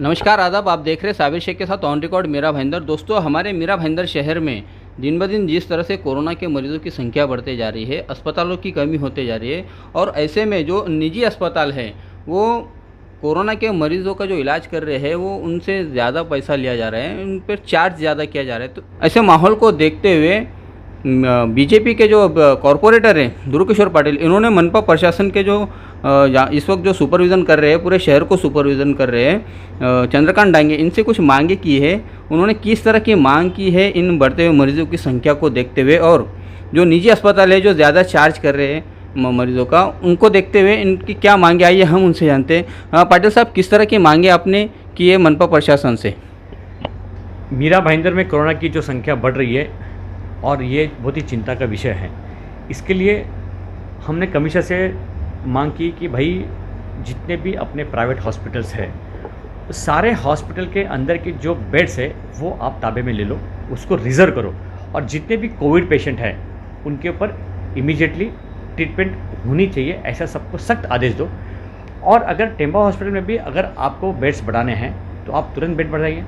नमस्कार आदाब, आप देख रहे हैं साबिर शेख के साथ ऑन रिकॉर्ड मीरा भाईंदर। दोस्तों, हमारे मीरा भाईंदर शहर में दिन ब दिन जिस तरह से कोरोना के मरीजों की संख्या बढ़ते जा रही है, अस्पतालों की कमी होते जा रही है और ऐसे में जो निजी अस्पताल है वो कोरोना के मरीजों का जो इलाज कर रहे हैं वो उनसे ज़्यादा पैसा लिया जा रहा है, उन पर चार्ज ज़्यादा किया जा रहा है। तो ऐसे माहौल को देखते हुए बीजेपी के जो कॉरपोरेटर हैं ध्रुवकिशोर पाटिल, इन्होंने मनपा प्रशासन के जो इस वक्त जो सुपरविज़न कर रहे हैं, पूरे शहर को सुपरविज़न कर रहे हैं, चंद्रकांत डांगे, इनसे कुछ मांगे की है। उन्होंने किस तरह की मांग की है इन बढ़ते हुए मरीजों की संख्या को देखते हुए, और जो निजी अस्पताल है जो ज़्यादा चार्ज कर रहे हैं मरीजों का, उनको देखते हुए इनकी क्या मांगे आई है, हम उनसे जानते हैं। पाटिल साहब, किस तरह की मांगे आपने की है मनपा प्रशासन से? मीरा भाईंदर में कोरोना की जो संख्या बढ़ रही है और ये बहुत ही चिंता का विषय है। इसके लिए हमने कमिश्नर से मांग की कि भाई जितने भी अपने प्राइवेट हॉस्पिटल्स हैं, सारे हॉस्पिटल के अंदर के जो बेड्स है वो आप ताबे में ले लो, उसको रिज़र्व करो, और जितने भी कोविड पेशेंट हैं उनके ऊपर इमीडिएटली ट्रीटमेंट होनी चाहिए, ऐसा सबको सख्त आदेश दो। और अगर टेम्बा हॉस्पिटल में भी अगर आपको बेड्स बढ़ाने हैं तो आप तुरंत बेड बढ़ाइए।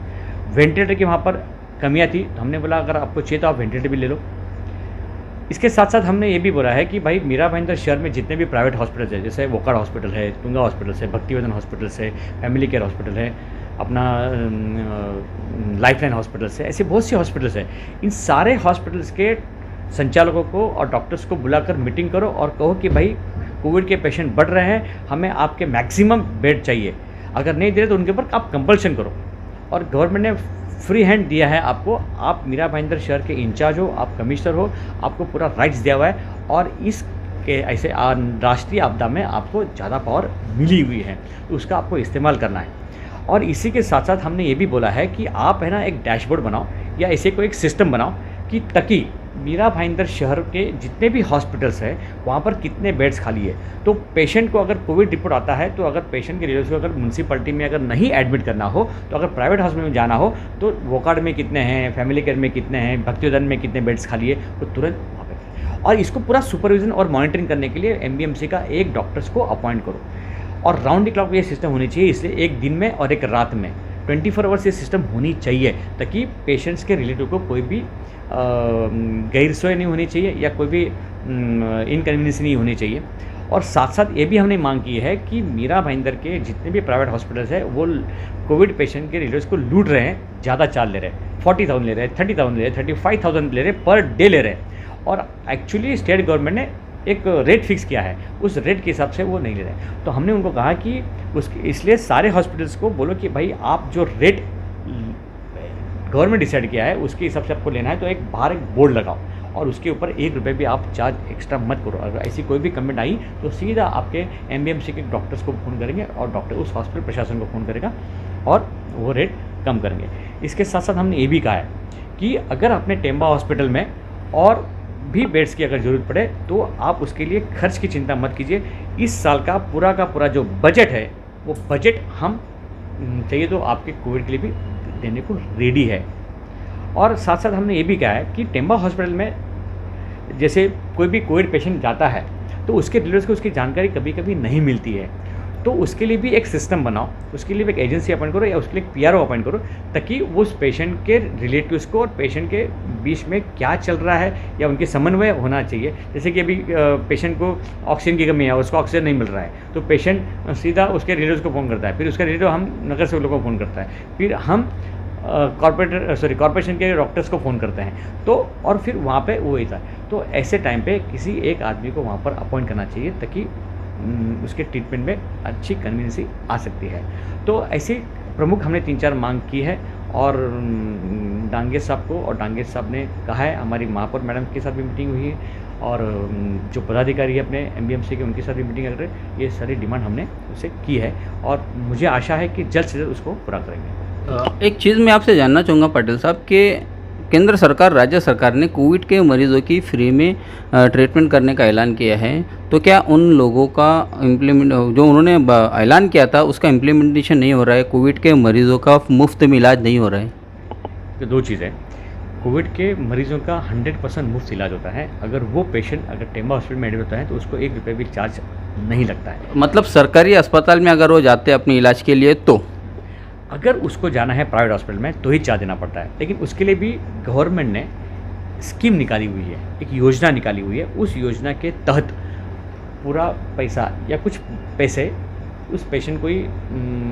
वेंटिलेटर की वहाँ पर कमियाँ थी, तो हमने बोला अगर आपको चाहिए तो आप वेंटिलेटर भी ले लो। इसके साथ साथ हमने ये भी बोला है कि भाई मीरा भाईंदर शहर में जितने भी प्राइवेट हॉस्पिटल्स है, जैसे वोकाड हॉस्पिटल है, तुंगा हॉस्पिटल है, भक्तिवेदन हॉस्पिटल है, फैमिली केयर हॉस्पिटल है, अपना लाइफलाइन हॉस्पिटल्स है, ऐसे बहुत से हॉस्पिटल्स हैं। इन सारे हॉस्पिटल्स के संचालकों को और डॉक्टर्स को बुलाकर मीटिंग करो और कहो कि भाई कोविड के पेशेंट बढ़ रहे हैं, हमें आपके मैक्सिमम बेड चाहिए। अगर नहीं दे रहे तो उनके ऊपर आप कंपल्शन करो। और गवर्नमेंट ने फ्री हैंड दिया है आपको, आप मीरा भाईंदर शहर के इंचार्ज हो, आप कमिश्नर हो, आपको पूरा राइट्स दिया हुआ है, और इसके ऐसे राष्ट्रीय आपदा में आपको ज़्यादा पावर मिली हुई है, तो उसका आपको इस्तेमाल करना है। और इसी के साथ साथ हमने ये भी बोला है कि आप है ना एक डैशबोर्ड बनाओ या ऐसे कोई एक सिस्टम बनाओ कि ताकि मीरा भाईंदर शहर के जितने भी हॉस्पिटल्स हैं वहाँ पर कितने बेड्स खाली है, तो पेशेंट को अगर कोविड रिपोर्ट आता है तो अगर पेशेंट के रिलेटिव को अगर म्यूनसिपैलिटी में अगर नहीं एडमिट करना हो, तो अगर प्राइवेट हॉस्पिटल में जाना हो तो वोकाड में कितने हैं, फैमिली केयर में कितने हैं, भक्तिवेदन में कितने बेड्स खाली है, तो तुरंत वहाँ पर। और इसको पूरा सुपरविजन और मॉनिटरिंग करने के लिए एमबीएमसी का एक डॉक्टर्स को अपॉइंट करो, और राउंड द क्लॉक ये सिस्टम होनी चाहिए। इसलिए एक दिन में और एक रात में 24 आवर्स ये सिस्टम होनी चाहिए, ताकि पेशेंट्स के रिलेटिव को कोई भी गैरसोई नहीं होनी चाहिए या कोई भी इनकन्वीनियंस नहीं होनी चाहिए। और साथ साथ ये भी हमने मांग की है कि मीरा भाईंदर के जितने भी प्राइवेट हॉस्पिटल्स हैं वो कोविड पेशेंट के रिलेटिव्स को लूट रहे हैं, ज़्यादा चार्ज ले रहे हैं, 40,000 ले रहे हैं, 30,000 ले रहे हैं, 35,000 ले रहे हैं, पर डे ले रहे हैं। और एक्चुअली स्टेट गवर्नमेंट ने एक रेट फिक्स किया है, उस रेट के हिसाब से वो नहीं ले रहे। तो हमने उनको कहा कि इसलिए सारे हॉस्पिटल्स को बोलो कि भाई आप जो रेट गवर्नमेंट डिसाइड किया है उसके हिसाब से आपको लेना है, तो एक बाहर एक बोर्ड लगाओ और उसके ऊपर 1 रुपये भी आप चार्ज एक्स्ट्रा मत करो। अगर ऐसी कोई भी कमेंट आई तो सीधा आपके एमबीएमसी के डॉक्टर्स को फ़ोन करेंगे और डॉक्टर उस हॉस्पिटल प्रशासन को फ़ोन करेगा और वो रेट कम करेंगे। इसके साथ साथ हमने ये भी कहा है कि अगर अपने टेम्बा हॉस्पिटल में और भी बेड्स की अगर ज़रूरत पड़े तो आप उसके लिए खर्च की चिंता मत कीजिए। इस साल का पूरा जो बजट है वो बजट हम चाहिए तो आपके कोविड के लिए भी देने को रेडी है। और साथ साथ हमने ये भी कहा है कि टेम्बा हॉस्पिटल में जैसे कोई भी कोविड पेशेंट जाता है तो उसके रिलेटिव्स को उसकी जानकारी कभी कभी नहीं मिलती है, तो उसके लिए भी एक सिस्टम बनाओ, उसके लिए भी एक एजेंसी अपॉइंट करो या उसके लिए एक पीआरओ अपॉइंट करो, ताकि उस पेशेंट के रिलेटिव्स को और पेशेंट के बीच में क्या चल रहा है या उनके समन्वय होना चाहिए। जैसे कि अभी पेशेंट को ऑक्सीजन की कमी है, उसको ऑक्सीजन नहीं मिल रहा है, तो पेशेंट सीधा उसके रिलेटिव्स को फ़ोन करता है, फिर उसका रिलेटिव हम नगर सेवकों को फ़ोन करता है, फिर हम कॉर्पोरेशन के डॉक्टर्स को फ़ोन करते हैं, तो और फिर वहाँ पे वो ही था। तो ऐसे टाइम पे किसी एक आदमी को वहाँ पर अपॉइंट करना चाहिए ताकि उसके ट्रीटमेंट में अच्छी कन्वीनियंसी आ सकती है। तो ऐसे प्रमुख हमने 3-4 मांग की है, और डांगे साहब को, और डांगे साहब ने कहा है, हमारी महापौर मैडम के साथ भी मीटिंग हुई है, और जो पदाधिकारी है अपने एमबीएमसी के उनके साथ भी मीटिंग कर रहे हैं। ये सारी डिमांड हमने उससे की है और मुझे आशा है कि जल्द से जल्द उसको पूरा करेंगे। एक चीज़ मैं आपसे जानना चाहूँगा पाटिल साहब कि केंद्र सरकार, राज्य सरकार ने कोविड के मरीजों की फ्री में ट्रीटमेंट करने का ऐलान किया है, तो क्या उन लोगों का जो उन्होंने ऐलान किया था उसका इम्प्लीमेंटेशन नहीं हो रहा है? कोविड के मरीजों का मुफ्त में इलाज नहीं हो रहा है? तो 2 चीज़ है, कोविड के मरीजों का 100% मुफ्त इलाज होता है। अगर वो पेशेंट अगर टेम्बा हॉस्पिटल में एडमिट होता है तो उसको 1 रुपये भी चार्ज नहीं लगता है। मतलब सरकारी अस्पताल में अगर वो जाते हैं अपने इलाज के लिए तो अगर उसको जाना है प्राइवेट हॉस्पिटल में तो ही चार्ज देना पड़ता है, लेकिन उसके लिए भी गवर्नमेंट ने स्कीम निकाली हुई है, एक योजना निकाली हुई है। उस योजना के तहत पूरा पैसा या कुछ पैसे उस पेशेंट को ही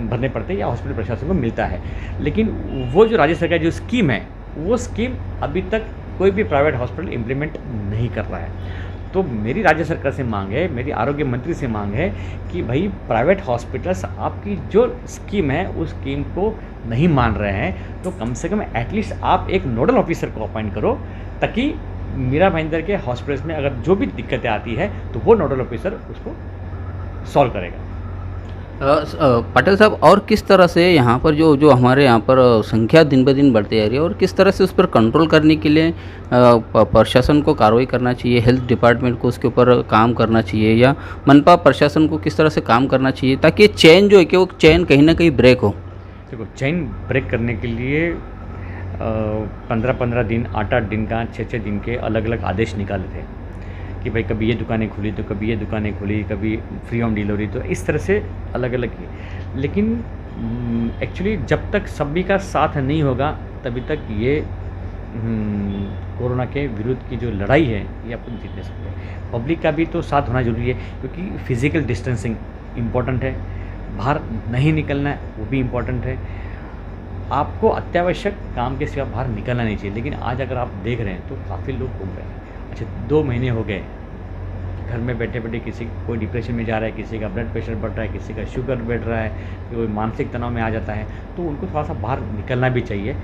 भरने पड़ते हैं या हॉस्पिटल प्रशासन को मिलता है। लेकिन वो जो राज्य सरकार जो स्कीम है, वो स्कीम अभी तक कोई भी प्राइवेट हॉस्पिटल इम्प्लीमेंट नहीं कर रहा है। तो मेरी राज्य सरकार से मांग है, मेरी आरोग्य मंत्री से मांग है कि भाई प्राइवेट हॉस्पिटल्स आपकी जो स्कीम है उस स्कीम को नहीं मान रहे हैं, तो कम से कम एटलीस्ट आप एक नोडल ऑफिसर को अपॉइंट करो, ताकि मीरा भाईंदर के हॉस्पिटल्स में अगर जो भी दिक्कतें आती है तो वो नोडल ऑफिसर उसको सॉल्व करेगा। पटेल साहब, और किस तरह से यहाँ पर जो हमारे यहाँ पर संख्या दिन ब दिन बढ़ती जा रही है, और किस तरह से उस पर कंट्रोल करने के लिए प्रशासन को कार्रवाई करना चाहिए, हेल्थ डिपार्टमेंट को उसके ऊपर काम करना चाहिए, या मनपा प्रशासन को किस तरह से काम करना चाहिए ताकि चेन जो है कि वो चेन कहीं ना कहीं ब्रेक हो? देखो, चेन ब्रेक करने के लिए 15-15 दिन, 8-8 दिन का, 6-6 दिन के अलग अलग आदेश निकाले थे कि भाई कभी ये दुकानें खुली तो कभी ये दुकानें खुली, कभी फ्री होम डिलीवरी, तो इस तरह से अलग अलग की। लेकिन एक्चुअली जब तक सभी का साथ नहीं होगा तभी तक ये कोरोना के विरुद्ध की जो लड़ाई है ये अपन जीत नहीं सकते। पब्लिक का भी तो साथ होना जरूरी है, क्योंकि फिज़िकल डिस्टेंसिंग इम्पॉर्टेंट है, बाहर नहीं निकलना है वो भी इम्पॉर्टेंट है। आपको अत्यावश्यक काम के सिवा बाहर निकलना नहीं चाहिए। लेकिन आज अगर आप देख रहे हैं तो काफ़ी लोग घूम रहे हैं। अच्छा, 2 महीने हो गए घर में बैठे बैठे, किसी कोई डिप्रेशन में जा रहा है, किसी का ब्लड प्रेशर बढ़ रहा है, किसी का शुगर बढ़ रहा है, कोई मानसिक तनाव में आ जाता है, तो उनको थोड़ा सा बाहर निकलना भी चाहिए।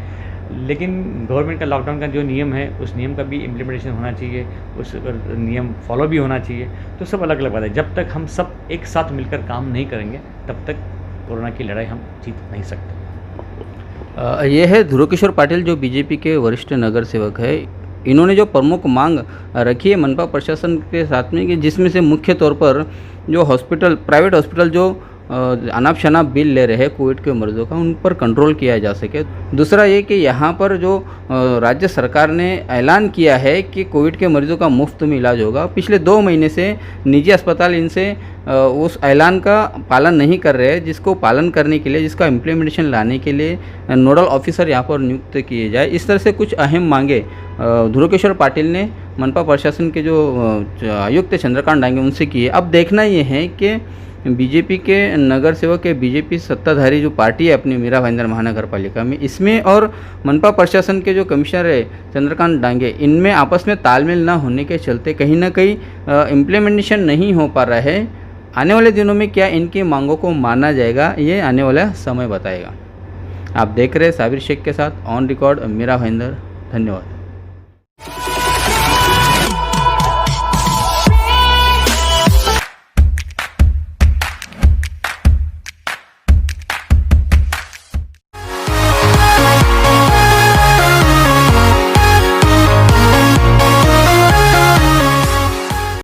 लेकिन गवर्नमेंट का लॉकडाउन का जो नियम है उस नियम का भी इम्प्लीमेंटेशन होना चाहिए, उस नियम फॉलो भी होना चाहिए। तो सब अलग अलग बात है। जब तक हम सब एक साथ मिलकर काम नहीं करेंगे तब तक कोरोना की लड़ाई हम जीत नहीं सकते। ये है ध्रुव किशोर पाटिल, जो बीजेपी के वरिष्ठ नगर सेवक है। इन्होंने जो प्रमुख मांग रखी है मनपा प्रशासन के साथ में, कि जिसमें से मुख्य तौर पर जो हॉस्पिटल, प्राइवेट हॉस्पिटल जो अनाप शनाप बिल ले रहे हैं कोविड के मरीजों का, उन पर कंट्रोल किया जा सके। दूसरा ये कि यहाँ पर जो राज्य सरकार ने ऐलान किया है कि कोविड के मरीजों का मुफ्त में इलाज होगा, पिछले 2 महीने से निजी अस्पताल इनसे उस ऐलान का पालन नहीं कर रहे हैं, जिसको पालन करने के लिए, जिसका इम्प्लीमेंटेशन लाने के लिए नोडल ऑफिसर यहाँ पर नियुक्त किए जाए। इस तरह से कुछ अहम मांगे ध्रुव किशोर पाटिल ने मनपा प्रशासन के जो आयुक्त चंद्रकांत डांगे उनसे किए। अब देखना ये है कि बीजेपी के नगर सेवक के, बीजेपी सत्ताधारी जो पार्टी है अपनी मीरा भाईंदर महानगर पालिका में, इसमें और मनपा प्रशासन के जो कमिश्नर है चंद्रकांत डांगे, इनमें आपस में तालमेल न होने के चलते कहीं ना कहीं इम्प्लीमेंटेशन नहीं हो पा रहा है। आने वाले दिनों में क्या इनकी मांगों को माना जाएगा, ये आने वाला समय बताएगा। आप देख रहे हैं साबिर शेख के साथ ऑन रिकॉर्ड मीरा भाईंदर। धन्यवाद।